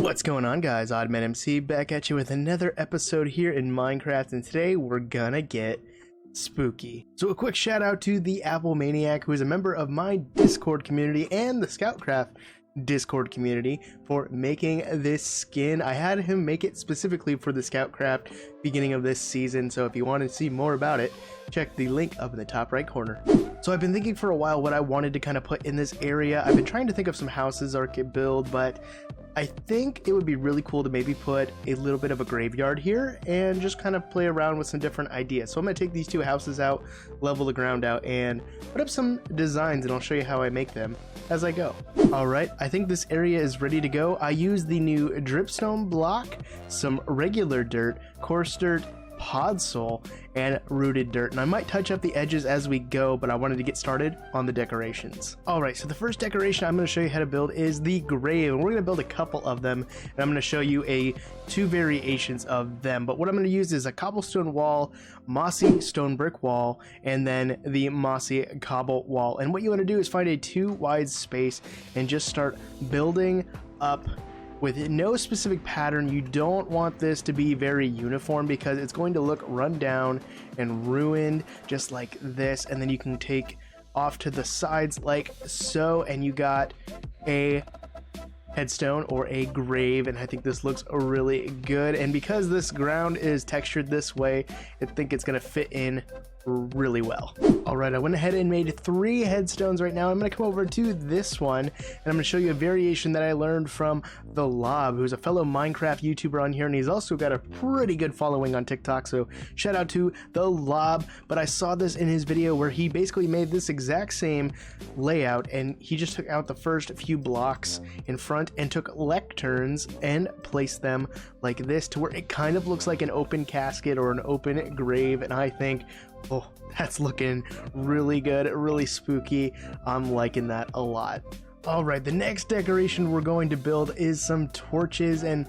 What's going on, guys? OddManMC back at you with another episode here in Minecraft, and today we're gonna get spooky. So a quick shout out to the Apple Maniac, who is a member of my Discord community and the Scoutcraft Discord community, for making this skin. I had him make it specifically for the Scoutcraft beginning of this season, so if you want to see more about it, check the link up in the top right corner. So I've been thinking for a while what I wanted to kind of put in this area. I've been trying to think of some houses I could build, but I think it would be really cool to maybe put a little bit of a graveyard here and just kind of play around with some different ideas. So I'm going to take these two houses out, level the ground out, and put up some designs, and I'll show you how I make them as I go. Alright, I think this area is ready to go. I used the new dripstone block, some regular dirt, coarse dirt, podzol, and rooted dirt, and I might touch up the edges as we go, but I wanted to get started on the decorations. Alright, so the first decoration I'm going to show you how to build is the grave, and we're going to build a couple of them, and I'm going to show you two variations of them. But what I'm going to use is a cobblestone wall, mossy stone brick wall, and then the mossy cobble wall. And what you want to do is find a 2 wide space and just start building up with no specific pattern. You don't want this to be very uniform because it's going to look run down and ruined just like this, and then you can take off to the sides like so, and you got a headstone or a grave, and I think this looks really good. And because this ground is textured this way, I think it's gonna fit in really well. Alright, I went ahead and made 3 headstones. Right now I'm going to come over to this one, and I'm going to show you a variation that I learned from the Lob, who's a fellow Minecraft YouTuber on here, and he's also got a pretty good following on TikTok, so shout out to the Lob. But I saw this in his video where he basically made this exact same layout, and he just took out the first few blocks in front and took lecterns and placed them like this to where it kind of looks like an open casket or an open grave, and I think, oh, that's looking really good, really spooky. I'm liking that a lot. Alright, the next decoration we're going to build is some torches, and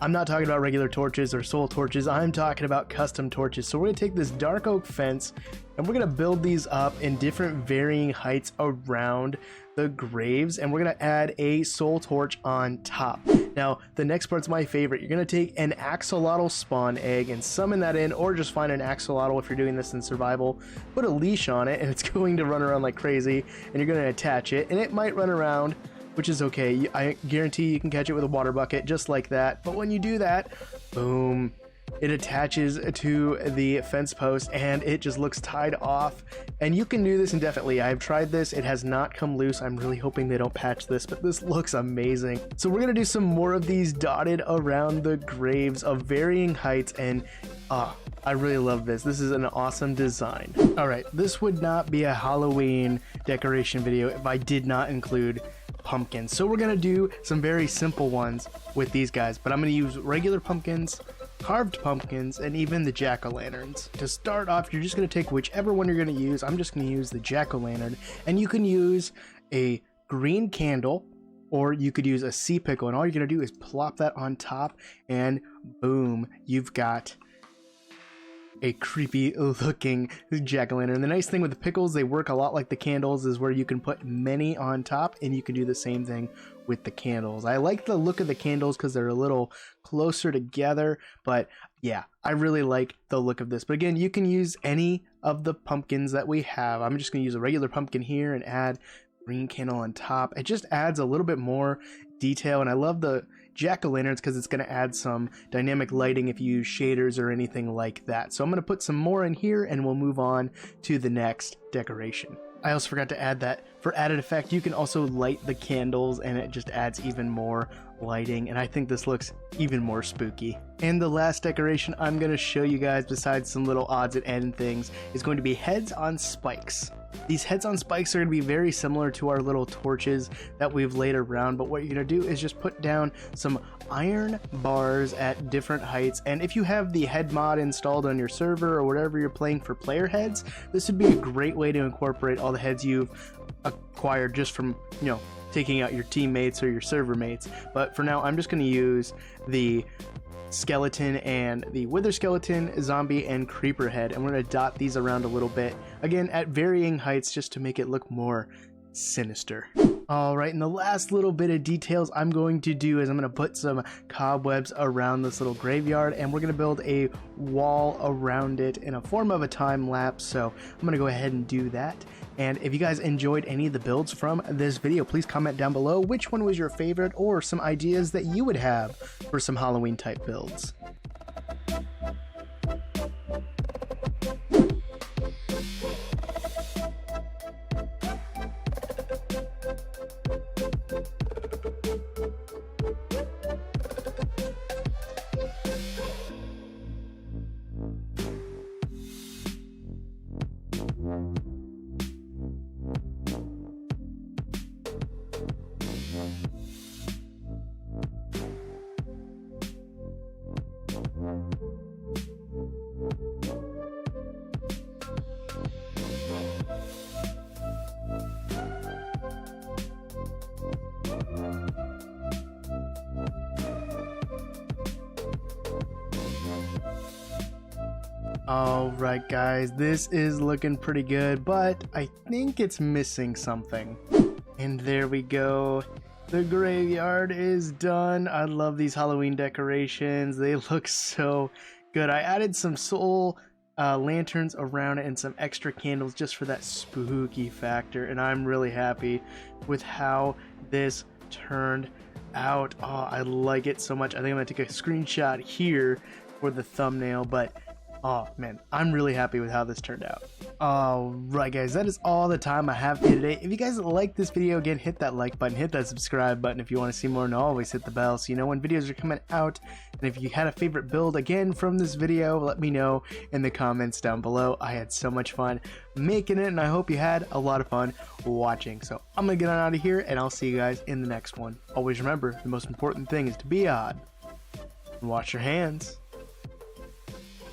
I'm not talking about regular torches or soul torches, I'm talking about custom torches. So we're going to take this dark oak fence and we're going to build these up in different varying heights around the graves, and we're going to add a soul torch on top. Now, the next part's my favorite. You're going to take an axolotl spawn egg and summon that in, or just find an axolotl if you're doing this in survival, put a leash on it, and it's going to run around like crazy, and you're going to attach it, and it might run around, which is okay. I guarantee you can catch it with a water bucket just like that. But when you do that, boom, it attaches to the fence post and it just looks tied off, and you can do this indefinitely. I've tried this, it has not come loose. I'm really hoping they don't patch this, but this looks amazing. So we're gonna do some more of these dotted around the graves of varying heights, and I really love this. This is an awesome design. Alright, this would not be a Halloween decoration video if I did not include pumpkins. So we're gonna do some very simple ones with these guys, but I'm gonna use regular pumpkins, carved pumpkins, and even the jack-o'-lanterns. To start off, you're just going to take whichever one you're going to use. I'm just going to use the jack-o'-lantern, and you can use a green candle, or you could use a sea pickle, and all you're going to do is plop that on top, and boom, you've got a creepy looking jack-o'-lantern. The nice thing with the pickles, they work a lot like the candles, is where you can put many on top, and you can do the same thing with the candles. I like the look of the candles because they're a little closer together, but yeah, I really like the look of this. But again, you can use any of the pumpkins that we have. I'm just going to use a regular pumpkin here and add green candle on top. It just adds a little bit more detail, and I love the jack-o'-lanterns because it's going to add some dynamic lighting if you use shaders or anything like that. So I'm going to put some more in here and we'll move on to the next decoration. I also forgot to add that for added effect, you can also light the candles, and it just adds even more lighting, and I think this looks even more spooky. And the last decoration I'm going to show you guys, besides some little odds and end things, is going to be heads on spikes. These heads on spikes are going to be very similar to our little torches that we've laid around, but what you're going to do is just put down some iron bars at different heights, and if you have the head mod installed on your server or whatever you're playing for player heads, this would be a great way to incorporate all the heads you've acquired just from, you know, taking out your teammates or your server mates. But for now, I'm just going to use the skeleton and the wither skeleton, zombie, and creeper head, and we're going to dot these around a little bit, again at varying heights, just to make it look more sinister. Alright, and the last little bit of details I'm going to do is I'm going to put some cobwebs around this little graveyard, and we're going to build a wall around it in a form of a time lapse, so I'm going to go ahead and do that. And if you guys enjoyed any of the builds from this video, please comment down below which one was your favorite or some ideas that you would have for some Halloween type builds. Alright guys, this is looking pretty good, but I think it's missing something. And there we go. The graveyard is done. I love these Halloween decorations. They look so good. I added some soul lanterns around it and some extra candles just for that spooky factor, and I'm really happy with how this turned out. Oh, I like it so much. I think I'm gonna take a screenshot here for the thumbnail, but oh man, I'm really happy with how this turned out. Alright guys, that is all the time I have for you today. If you guys like this video, again, hit that like button, hit that subscribe button if you want to see more, and always hit the bell so you know when videos are coming out. And if you had a favorite build again from this video, let me know in the comments down below. I had so much fun making it, and I hope you had a lot of fun watching. So I'm gonna get on out of here, and I'll see you guys in the next one. Always remember, the most important thing is to be odd and wash your hands.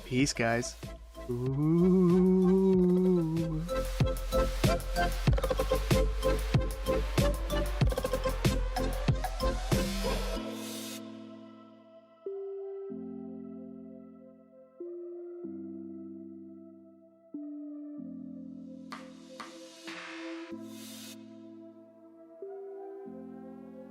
Peace, guys. Ooh.